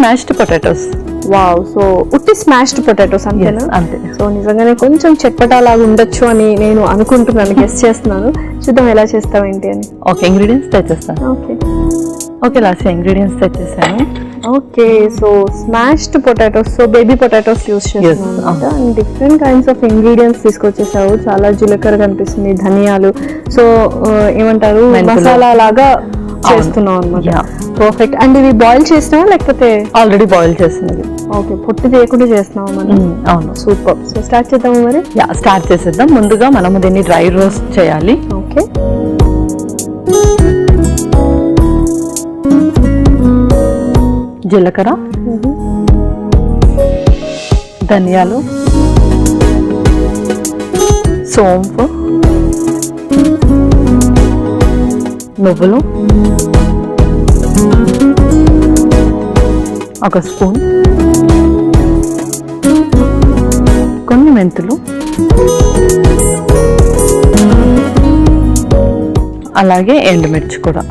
Smashed potatoes. Wow, so ఉట్టి smashed potatoes అంతేనా? అంతే. సో నిజంగానే కొంచెం చట్పటా లాగా ఉండొచ్చు అని నేను అనుకుంటున్నాను, గెస్ చేస్తున్నాను. చూద్దాం ఎలా చేస్తావు ఏంటి అని. ఓకే, ఇంగ్రీడియంట్స్ తెచ్చేస్తాను. ఓకే లాస్ట్ ఇంగ్రీడియంట్స్ తెచ్చేసాను. Okay, so smashed potatoes, so baby potatoes use చేస్తున్నాను. And different kinds of ingredients తీసుకొచ్చేసావు. చాలా జీలకర్ర కనిపిస్తుంది, ధనియాలు, సో ఏమంటారు మసాలా లాగా చేస్తున్నావు అనమాట. పర్ఫెక్ట్. అండ్ ఇవి బాయిల్ చేసినావా లేకపోతే? ఆల్రెడీ బాయిల్ చేస్తున్నది. ఓకే, పొట్టు చేయకుండా చేస్తున్నావు మనం. అవును, సూపర్. సో స్టార్ట్ చేద్దాము మరి. స్టార్ట్ చేసేద్దాం. ముందుగా మనము దీన్ని డ్రై రోస్ట్ చేయాలి. ఓకే, జీలకర్ర, ధనియాలు, సోంపు, నువ్వులు, ఒక స్పూన్, కొన్ని మెంతులు, అలాగే ఎండుమిర్చి కూడా.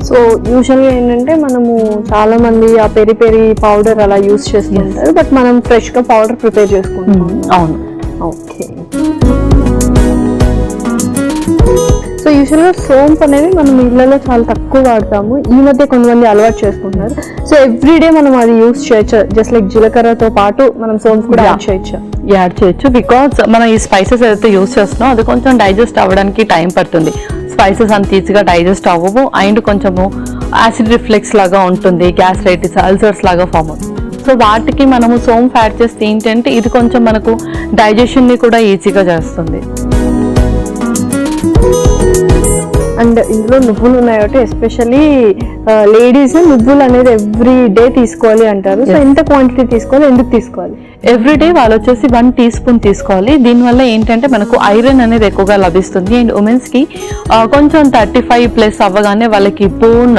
సో యూజువల్గా ఏంటంటే మనము చాలా మంది ఆ పెరి పెరి పౌడర్ అలా యూస్ చేస్తుంటారు, బట్ మనం ఫ్రెష్ గా పౌడర్ ప్రిపేర్ చేసుకుంటాం. అవును. ఓకే, సో యూజువల్గా సోంపు అనేది మనం ఇళ్లలో చాలా తక్కువ వాడతాము. ఈ మధ్య కొంతమంది అలవాటు చేసుకుంటున్నారు. సో ఎవ్రీడే మనం అది యూస్ చేయొచ్చు, జస్ట్ లైక్ జీలకర్రతో పాటు మనం సోంపు కూడా యాడ్ చేయొచ్చు. బికాస్ మనం ఈ స్పైసెస్ ఏదైతే యూస్ చేస్తున్నాం అది కొంచెం డైజెస్ట్ అవ్వడానికి టైం పడుతుంది. స్పైసెస్ అంత ఈజీగా డైజెస్ట్ అవ్వవు, అండ్ కొంచెము యాసిడ్ రిఫ్లెక్స్ లాగా ఉంటుంది, గ్యాస్ట్రైటిస్, అల్సర్స్ లాగా ఫామ్ అవుతుంది. సో వాటికి మనము సోంపు యాడ్ చేస్తే ఏంటంటే ఇది కొంచెం మనకు డైజెషన్ని కూడా ఈజీగా చేస్తుంది. అండ్ ఇందులో నువ్వులు ఉన్నాయి కాబట్టి ఎస్పెషల్లీ లేడీస్ నువ్వులు అనేది ఎవ్రీ డే తీసుకోవాలి అంటారు. సో ఎంత క్వాంటిటీ తీసుకోవాలి, ఎందుకు తీసుకోవాలి? ఎవ్రీ డే వాళ్ళు వచ్చేసి 1 టీ స్పూన్ తీసుకోవాలి. దీనివల్ల ఏంటంటే మనకు ఐరన్ అనేది ఎక్కువగా లభిస్తుంది. అండ్ ఉమెన్స్కి కొంచెం 35+ అవ్వగానే వాళ్ళకి బోన్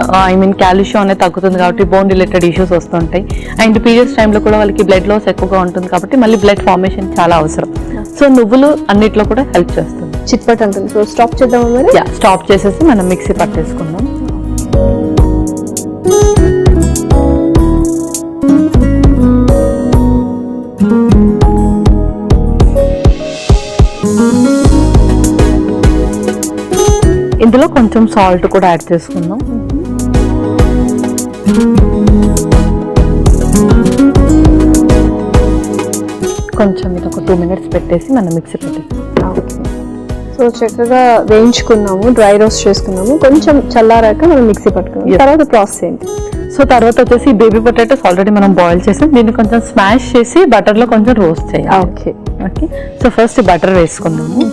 కాల్షియం అనేది తగ్గుతుంది కాబట్టి బోన్ రిలేటెడ్ ఇష్యూస్ వస్తుంటాయి. అండ్ పీరియడ్స్ టైంలో కూడా వాళ్ళకి బ్లడ్ లాస్ ఎక్కువగా ఉంటుంది కాబట్టి మళ్ళీ బ్లడ్ ఫార్మేషన్ చాలా అవసరం. సో నువ్వులు అన్నిట్లో కూడా హెల్ప్ చేస్తుంది. చిట్పట్ అంటుంది. సో స్టాప్ చేద్దాం మరి. స్టాప్ చేసేసి మనం మిక్సీ పట్టేసుకుందాం. ఇందులో కొంచెం సాల్ట్ కూడా యాడ్ చేసుకుందాం. కొంచెం ఇది ఒక 2 minutes పెట్టేసి మనం మిక్సీ పెట్టేస్తాం. సో చక్కగా వేయించుకున్నాము, డ్రై రోస్ట్ చేసుకున్నాము. కొంచెం చల్లారాక మనం మిక్సీ పట్టుకున్నాం. తర్వాత ప్రాసెస్ ఏంటి? సో తర్వాత వచ్చేసి బేబీ పొటాటోస్ ఆల్రెడీ మనం బాయిల్ చేసి దీన్ని కొంచెం స్మాష్ చేసి బటర్లో కొంచెం రోస్ట్ చేయాలి. ఓకే, సో ఫస్ట్ బటర్ వేసుకున్నాము.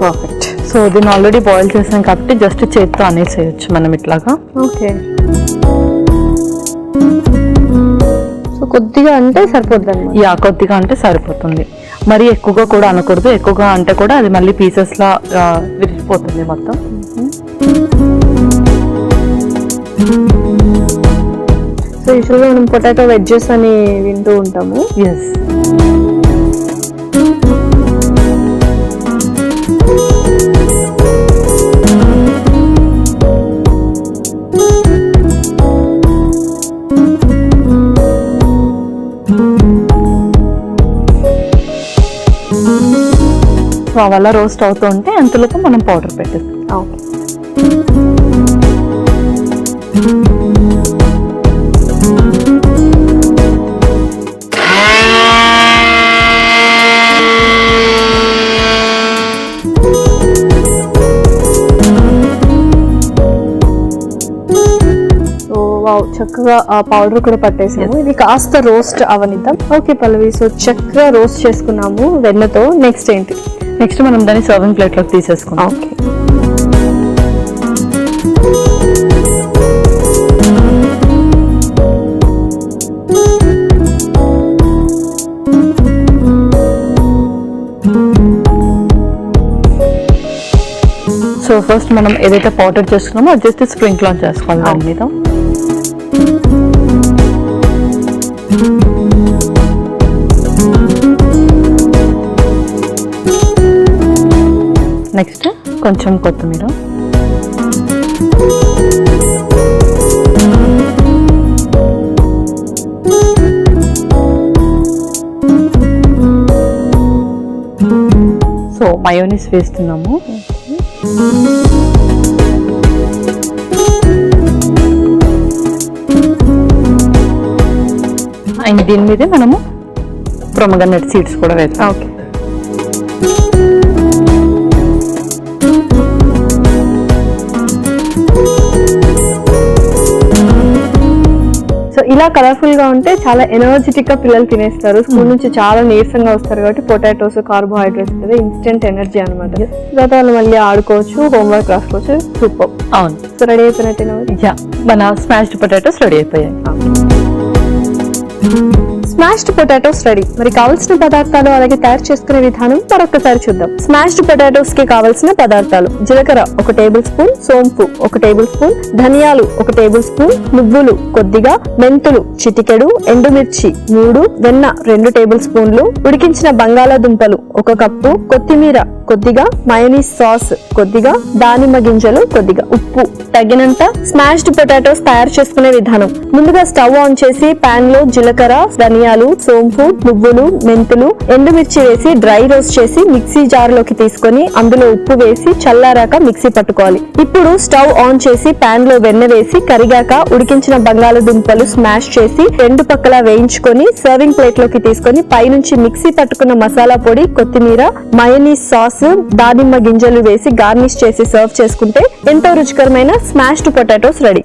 పర్ఫెక్ట్. సో దీన్ని ఆల్రెడీ బాయిల్ చేసాం కాబట్టి జస్ట్ చేత్తో అనేసేయచ్చు మనం ఇట్లాగా. ఓకే, సో కొద్దిగా అంటే సరిపోతుంది. కొద్దిగా అంటే సరిపోతుంది. మరి ఎక్కువగా కూడా అనకూడదు. ఎక్కువగా అంటే కూడా అది మళ్ళీ పీసెస్ లా విరిగిపోతుంది మొత్తం. సో యూజువల్గా మనం పొటాటో వెజ్జెస్ అని వింటూ ఉంటాము. ఎస్, సో అలా రోస్ట్ అవుతూ ఉంటే అంతలోపు మనం పౌడర్ పెట్టేస్తాం. ఓకే, చక్కగా ఆ పౌడర్ కూడా పట్టేసాము. ఇది కాస్త రోస్ట్ అవనిద్దాం. ఓకే పల్లవి, సో చక్కగా రోస్ట్ చేసుకున్నాము వెన్నతో. నెక్స్ట్ ఏంటి? నెక్స్ట్ మనం దాన్ని సర్వింగ్ ప్లేట్లోకి తీసేసుకున్నాం. ఓకే, ఫస్ట్ మనం ఏదైతే పౌడర్ చేసుకున్నామో అది జస్ట్ స్ప్రింకిల్ ఆన్ చేసుకోవాలి దాని మీద. నెక్స్ట్ కొంచెం కొత్తిమీర, సో మయోనీస్ వేస్తున్నాము. అండ్ దీని మీదే మనము ప్రొమోగ్రానేట్ సీడ్స్ కూడా వేస్తాం. ఓకే. సో ఇలా కలర్ఫుల్ గా ఉంటే చాలా ఎనర్జెటిక్ గా పిల్లలు తినేస్తారు. స్కూల్ నుంచి చాలా నీరసంగా వస్తారు కాబట్టి పొటాటోస్, కార్బోహైడ్రేట్స్ అనేది ఇన్స్టెంట్ ఎనర్జీ అనమాట. తర్వాత వాళ్ళు మళ్ళీ ఆడుకోవచ్చు, హోంవర్క్ రాసుకోవచ్చు. సూపర్. అవును. సో రెడీ అయిపోయినట్టు మన స్మాష్డ్ పొటాటోస్ రెడీ అయిపోయాయి. Smashed potatoes ready. మరి కావాల్సిన పదార్థాలు అలాగే తయారు చేసుకునే విధానం మరొకసారి చూద్దాం. స్మాష్డ్ పొటాటోస్ కి కావాల్సిన పదార్థాలు: జీలకర్ర 1 టేబుల్ స్పూన్, సోంపు 1 టేబుల్ స్పూన్, ధనియాలు 1 టేబుల్ స్పూన్, నువ్వులు కొద్దిగా, మెంతులు చిటికెడు, ఎండుమిర్చి 3, వెన్న 2 టేబుల్ స్పూన్లు, ఉడికించిన బంగాళాదుంపలు 1 కప్పు, కొత్తిమీర కొద్దిగా, మయోనీస్ సాస్ కొద్దిగా, దానిమ్మ గింజలు కొద్దిగా, ఉప్పు తగినంత. స్మాష్డ్ పొటాటోస్ తయారు చేసుకునే విధానం: ముందుగా స్టవ్ ఆన్ చేసి పాన్ లో జీలకర్ర, ధనియాలు, సోంపు, నువ్వులు, మెంతులు, ఎండుమిర్చి వేసి డ్రై రోస్ట్ చేసి మిక్సీ జార్ లోకి తీసుకొని అందులో ఉప్పు వేసి చల్లారాక మిక్సీ పట్టుకోవాలి. ఇప్పుడు స్టవ్ ఆన్ చేసి పాన్ లో వెన్న వేసి కరిగాక ఉడికించిన బంగాళాదుంపలు స్మాష్ చేసి 2 పక్కలా వేయించుకొని సర్వింగ్ ప్లేట్ లోకి తీసుకొని పైనుంచి మిక్సీ పట్టుకున్న మసాలా పొడి, కొత్తిమీర, మయోనీస్ సాస్, దానిమ్మ గింజలు వేసి గార్నిష్ చేసి సర్వ్ చేసుకుంటే ఎంతో రుచికరమైన స్మాష్డ్ పొటాటోస్ రెడీ.